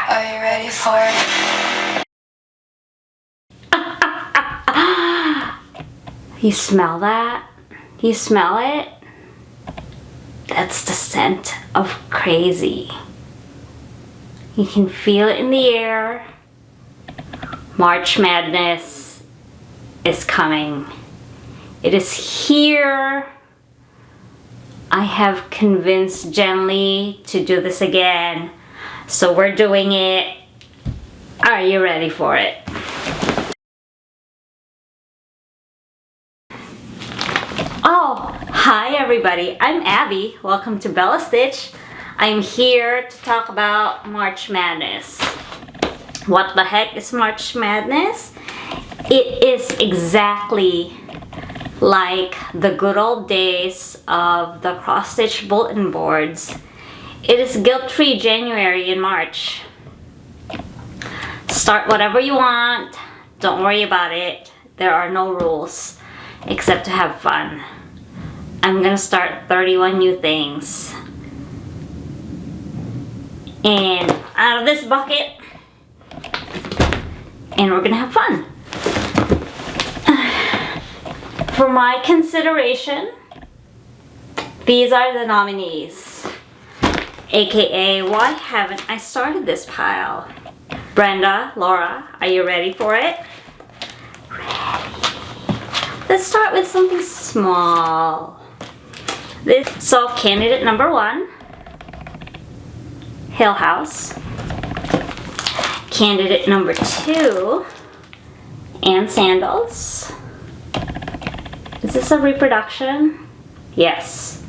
Are you ready for it? You smell that? You smell it? That's the scent of crazy. You can feel it in the air. March Madness is coming. It is here. I have convinced Jenny to do this again, so we're doing it. Are you ready for it? Oh, hi everybody. I'm Abby. Welcome to Bellastitch. I'm here to talk about March Madness. What the heck is March Madness? It is exactly like the good old days of the cross-stitch bulletin boards. It is guilt-free January and March. Start whatever you want. Don't worry about it. There are no rules except to have fun. I'm gonna start 31 new things. And out of this bucket. And we're gonna have fun. For my consideration, these are the nominees. AKA, why haven't I started this pile? Brenda, Laura, are you ready for it? Ready. Let's start with something small. So candidate number 1, Hill House. Candidate number 2, Ann Sandals. Is this a reproduction? Yes.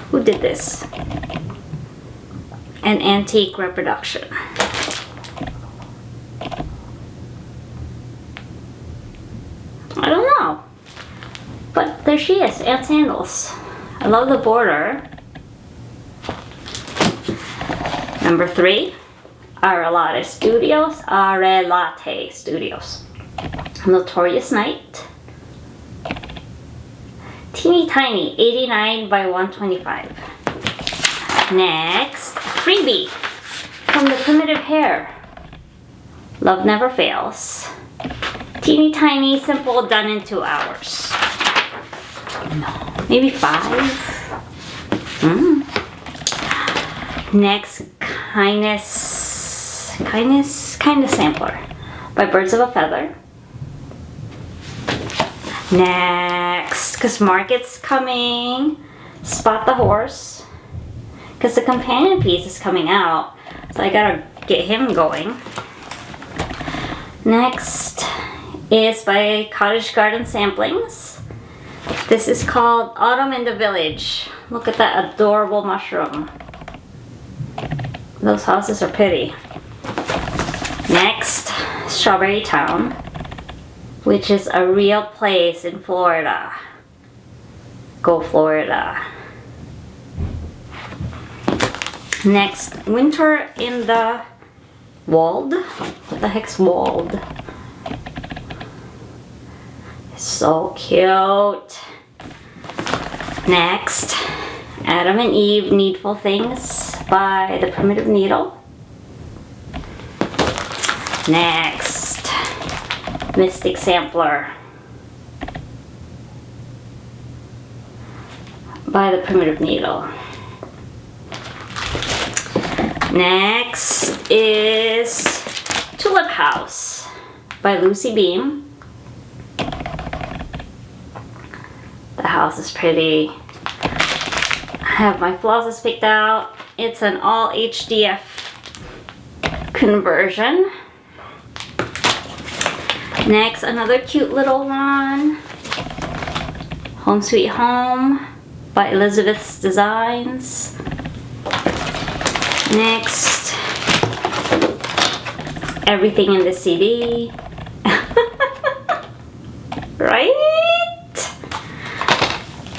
Who did this? An antique reproduction. I don't know. But there she is, Ann Sandals. I love the border. Number 3, Arelate Studios. Notorious Night. Teeny tiny, 89 by 125. Next, freebie from the Primitive Hair. Love Never Fails. Teeny tiny, simple, done in 2 hours. No, maybe 5. Next, Kindness Sampler by Birds of a Feather. Next, because Market's coming, Spot the Horse, because the companion piece is coming out, so I gotta get him going. Next is by Cottage Garden Samplings. This is called Autumn in the Village. Look at that adorable mushroom. Those houses are pretty. Next, Strawberry Town, which is a real place in Florida. Go Florida. Next, Winter in the Wald. What the heck's Wald? So cute. Next, Adam and Eve Needful Things by the Primitive Needle. Next, Mystic Sampler by the Primitive Needle. Next is Tulip House by Lucy Beam. The house is pretty. I have my flosses picked out. It's an all HDF conversion. Next, another cute little one. Home Sweet Home by Elizabeth's Designs. Next, Everything in the CD. Right?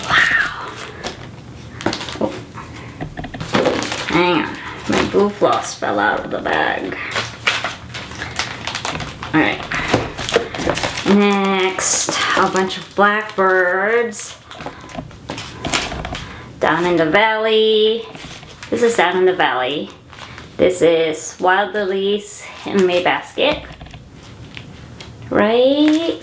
Wow. Oh. Hang on. My blue floss fell out of the bag. Alright. Next, a bunch of blackbirds. Down in the Valley. This is Down in the Valley. This is Wild Lilies in May basket. Right.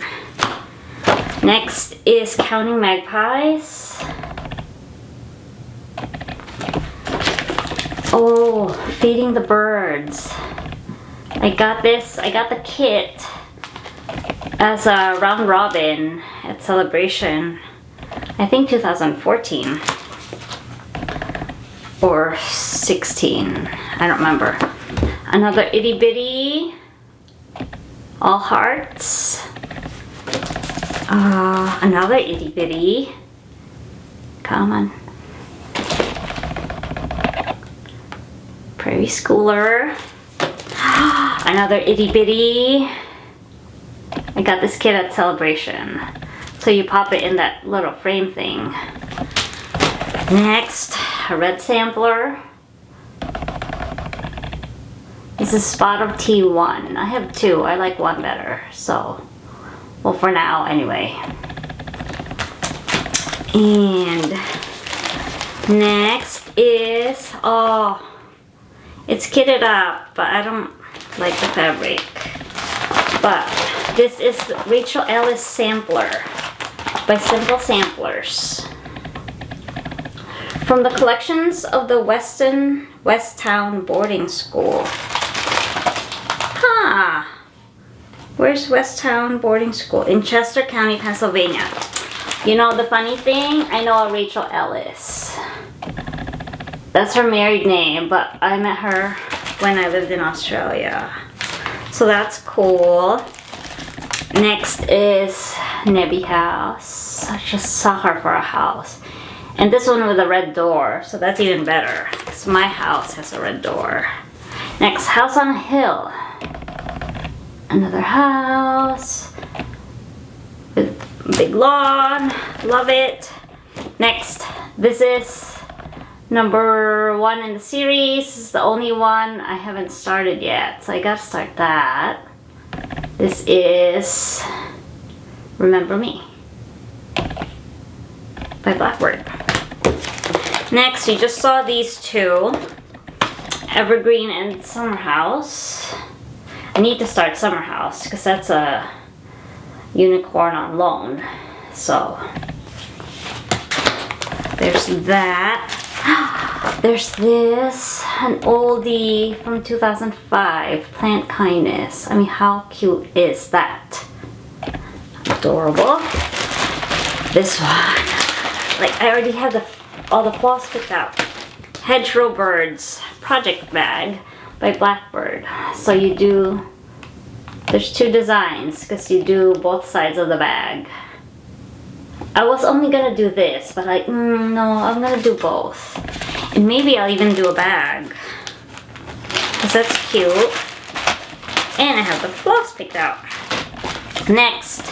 Next is Counting Magpies. Oh, Feeding the Birds. I got the kit as a round robin at Celebration. I think 2014 or 16. I don't remember. Another itty bitty. All hearts. Another itty bitty. Come on. Prairie Schooler. Another itty bitty. I got this kit at Celebration. So you pop it in that little frame thing. Next, a red sampler. This is Spot of T1. I have two. I like one better. So, well, for now, anyway. And next is, oh, it's kitted up, but I don't like the fabric. But this is Rachel Ellis Sampler by Simple Samplers. From the collections of the Westtown Boarding School. Huh. Where's Westtown Boarding School? In Chester County, Pennsylvania. You know the funny thing? I know a Rachel Ellis. That's her married name, but I met her when I lived in Australia. So that's cool. Next is Nebby House. I just saw her for a house. And this one with a red door, so that's even better. Because my house has a red door. Next, House on a Hill. Another house with a big lawn. Love it. Next, this is number 1 in the series. This is the only one I haven't started yet, so I gotta start that. This is Remember Me by Blackbird. Next, you just saw these two, Evergreen and Summer House. I need to start Summer House because that's a unicorn on loan. So there's that. There's this, an oldie from 2005, Plant Kindness. I mean, how cute is that? Adorable. This one, like I already have all the floss picked out. Hedgerow Birds Project Bag by Blackbird. So you do, there's 2 designs because you do both sides of the bag. I was only gonna do this, but like, no, I'm gonna do both. And maybe I'll even do a bag. Because that's cute. And I have the floss picked out. Next,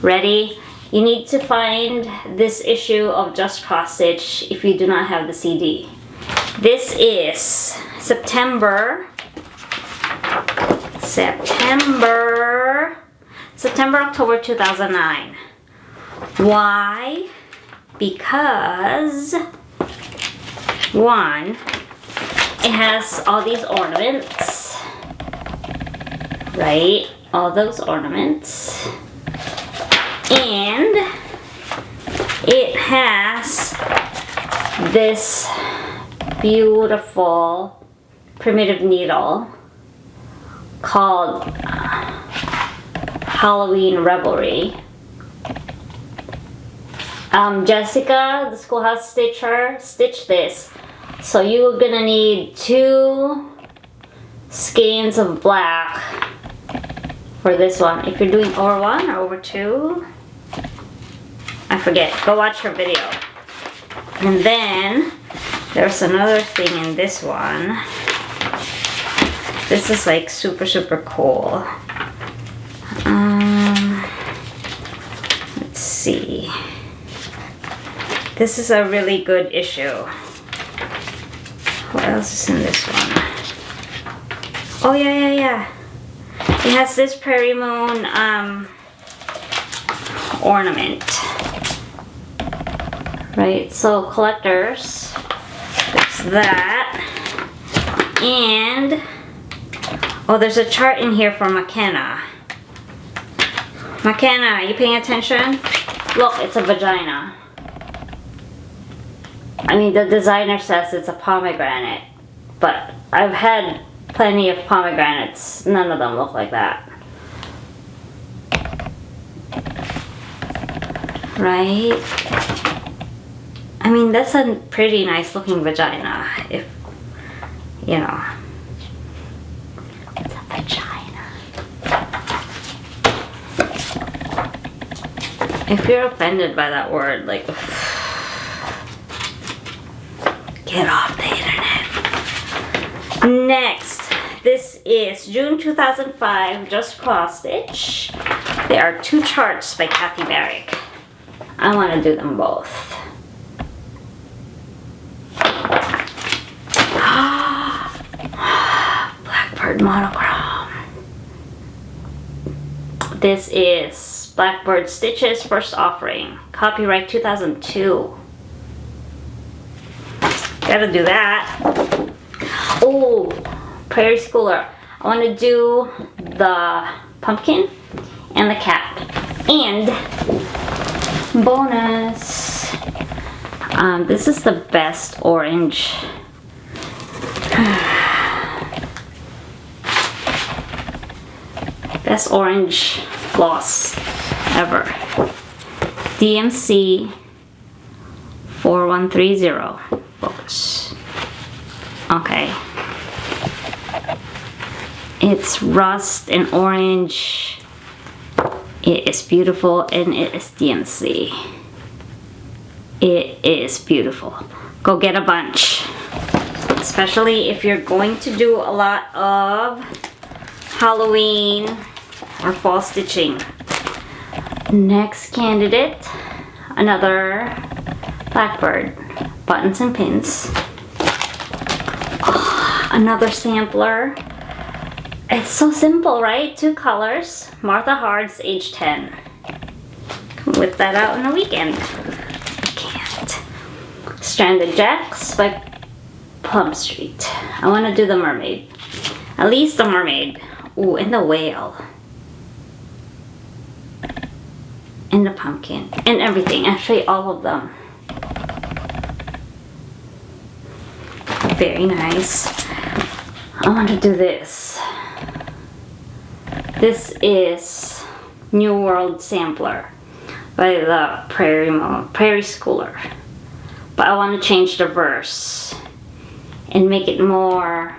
ready? You need to find this issue of Just Cross Stitch if you do not have the CD. This is September, October 2009. Why? Because, 1, it has all these ornaments, right? All those ornaments. And it has this beautiful primitive needle called Halloween Revelry. Jessica, the Schoolhouse Stitcher, stitched this. So you're gonna need 2 skeins of black for this one. If you're doing over 1 or over 2, I forget. Go watch her video. And then there's another thing in this one. This is like super, super cool. Let's see. This is a really good issue. What else is in this one? Oh yeah. It has this Prairie Moon ornament. Right, so collectors, there's that. And, oh, there's a chart in here for McKenna. McKenna, are you paying attention? Look, it's a vagina. I mean, the designer says it's a pomegranate, but I've had plenty of pomegranates. None of them look like that. Right? I mean, that's a pretty nice looking vagina, if, you know. It's a vagina. If you're offended by that word, like, get off the internet. Next, this is June 2005, Just Cross Stitch. There are 2 charts by Kathy Barrick. I want to do them both. Blackbird monochrome. This is Blackbird Stitches First Offering. Copyright 2002. Gotta do that. Oh, Prairie Schooler. I want to do the pumpkin and the cat. And bonus. This is the best orange. Best orange floss ever. DMC 4130. Focus. Okay. It's rust and orange. It is beautiful and it is DMC. It is beautiful. Go get a bunch. Especially if you're going to do a lot of Halloween or fall stitching. Next candidate, another Blackbird. Buttons and pins. Oh, another sampler. It's so simple, right? 2 colors. Martha Hard's age 10. Can whip that out in a weekend. I can't. Stranded Jacks by Plum Street. I want to do the mermaid. At least the mermaid. Ooh, and the whale. And the pumpkin. And everything. Actually, all of them. Very nice. I want to do this. This is New World Sampler by the Prairie Schooler. But I want to change the verse and make it more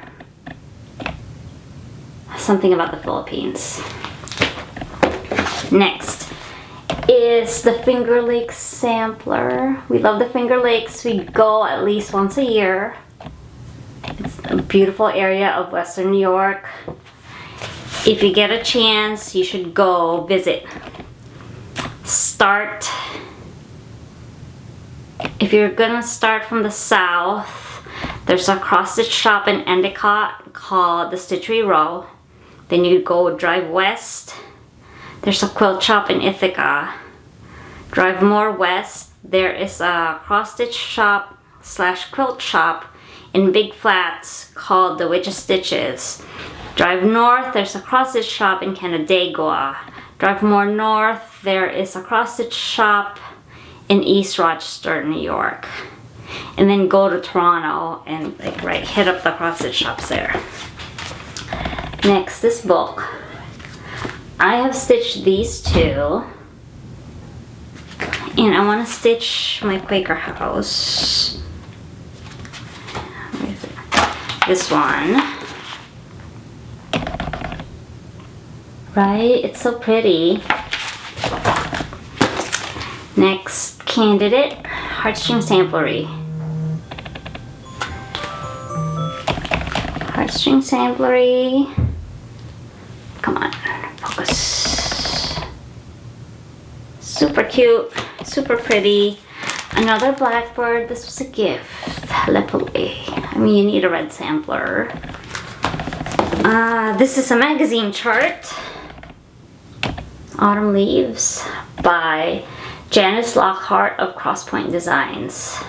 something about the Philippines. Next is the Finger Lakes Sampler. We love the Finger Lakes. We go at least once a year. It's a beautiful area of Western New York. If you get a chance, you should go visit. If you're gonna start from the south, there's a cross-stitch shop in Endicott called the Stitchery Row. Then you go drive west. There's a quilt shop in Ithaca. Drive more west. There is a cross-stitch shop / quilt shop in Big Flats called the Witch's Stitches. Drive north, there's a cross-stitch shop in Canandaigua. Drive more north, there is a cross-stitch shop in East Rochester, New York. And then go to Toronto and hit up the cross-stitch shops there. Next, this book. I have stitched these 2. And I want to stitch my Quaker house. Where is it? This one. Right? It's so pretty. Next candidate, Heartstring Samplery. Heartstring Samplery. Come on, focus. Super cute, super pretty. Another Blackbird. This was a gift. Le Poulet. I mean, you need a red sampler. This is a magazine chart. Autumn Leaves by Janice Lockhart of Crosspoint Designs.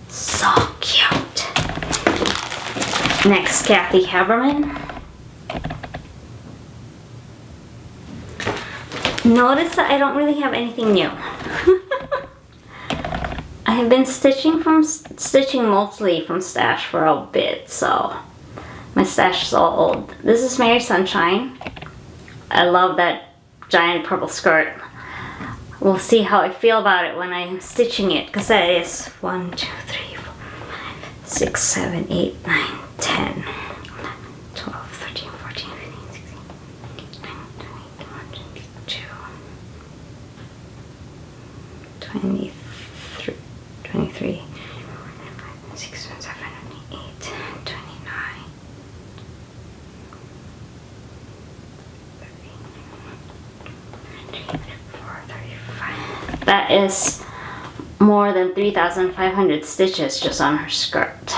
So cute. Next, Kathy Haberman. Notice that I don't really have anything new. I have been stitching mostly from stash for a bit, so my stash is all old. This is Mary Sunshine. I love that giant purple skirt. We'll see how I feel about it when I'm stitching it, because that is 1, 2, 3, 4, 5, 6, 7, 8, 9, 10, 12, 13, 14, 15, 16, 19, 20, 21, 22, 23, 6, 7, 8, 29, 30, 34, 35. That is more than 3,500 stitches just on her skirt.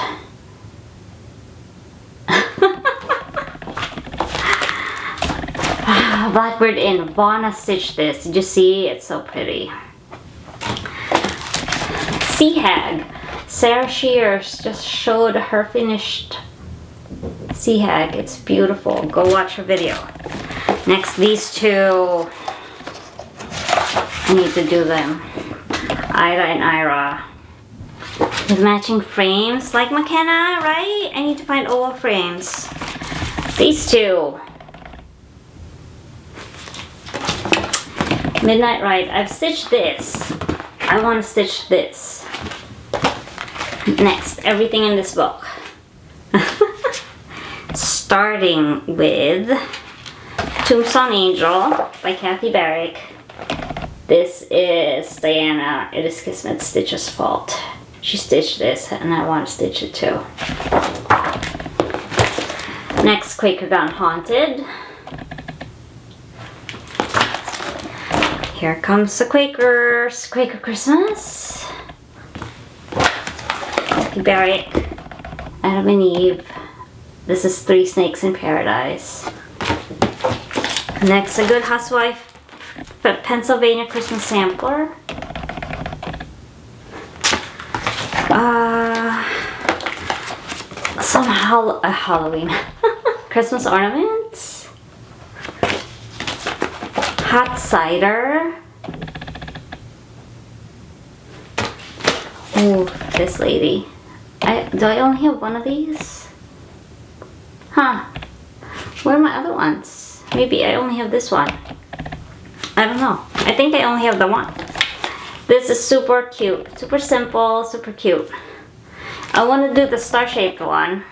Blackbird Inn. Vonna stitched this. Did you see? It's so pretty. Sea Hag. Sarah Shears just showed her finished Sea Hag. It's beautiful. Go watch her video. Next, these two. I need to do them. Ida and Ira. With matching frames like McKenna, right? I need to find oval frames. These two. Midnight Ride. I've stitched this. I want to stitch this. Next, everything in this book. Starting with Tombstone Angel by Kathy Barrick. This is Diana. It is Kismet Stitch's fault. She stitched this and I want to stitch it too. Next, Quaker Gone Haunted. Here comes the Quakers. Quaker Christmas. Kathy Barrick. Adam and Eve. This is Three Snakes in Paradise. Next, A Good Housewife. Pennsylvania Christmas Sampler. Some Halloween. Christmas ornaments. Hot cider. Ooh, this lady. Do I only have one of these? Huh. Where are my other ones? Maybe I only have this one. I don't know. I think I only have the one. This is super cute. Super simple, super cute. I want to do the star-shaped one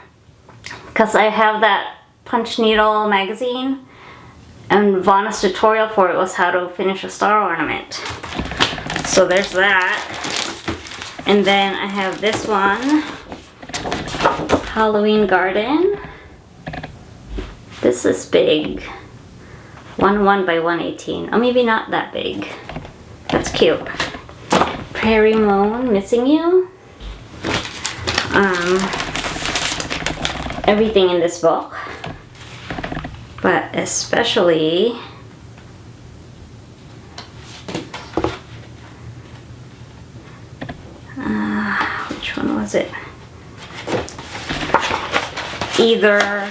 because I have that punch needle magazine and Vonna's tutorial for it was how to finish a star ornament. So there's that. And then I have this one, Halloween Garden. This is big. 1 by 118. Oh, maybe not that big. That's cute. Prairie Moon, Missing You. Everything in this book, but especially which one was it? Either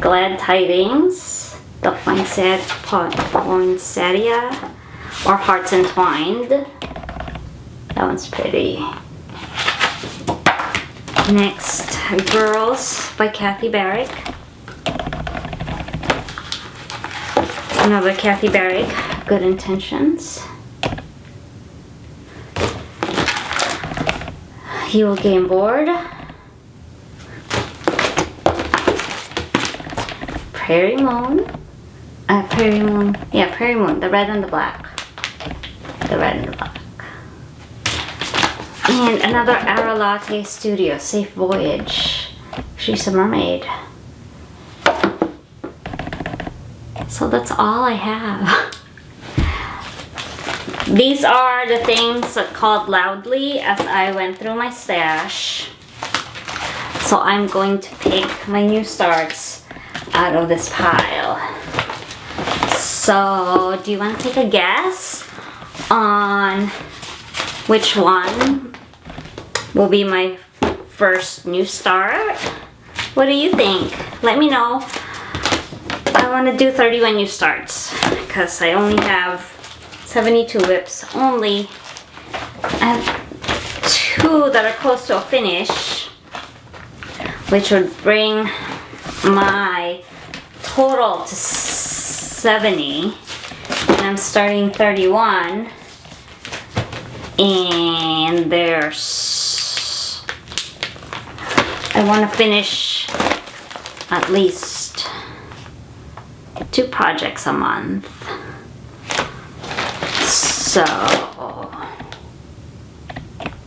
Glad Tidings, The Poinsettia, or Hearts Entwined. That one's pretty. Next, Girls by Kathy Barrick. Another Kathy Barrick, Good Intentions. Yule Game Board. Prairie Moon. Prairie Moon. Yeah, Prairie Moon. The red and the black. The red and the black. And another Aralate Studio, Safe Voyage. She's a mermaid. So that's all I have. These are the things called loudly as I went through my stash. So I'm going to pick my new starts out of this pile. So do you want to take a guess on which one will be my 1st new start. What do you think? Let me know. I want to do 31 new starts because I only have 72 whips only. I have 2 that are close to a finish, which would bring my total to 70. And I'm starting 31. And I want to finish at least 2 projects a month. So,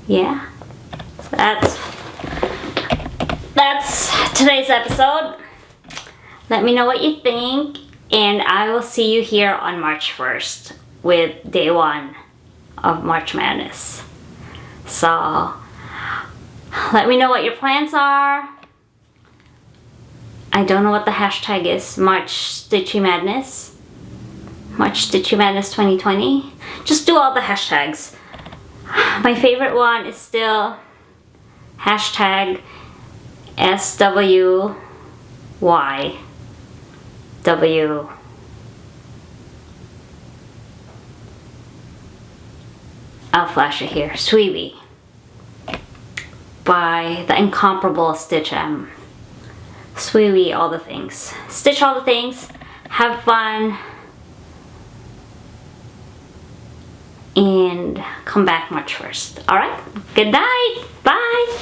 yeah, that's today's episode. Let me know what you think, and I will see you here on March 1st with day 1 of March Madness. So, let me know what your plans are. I don't know what the hashtag is. March Stitchy Madness. March Stitchy Madness 2020. Just do all the hashtags. My favorite one is still hashtag SWYW. I'll flash it here. Sweetie by the incomparable Stitch M. Sweetie all the things. Stitch all the things. Have fun. And come back March 1st. Alright? Good night. Bye.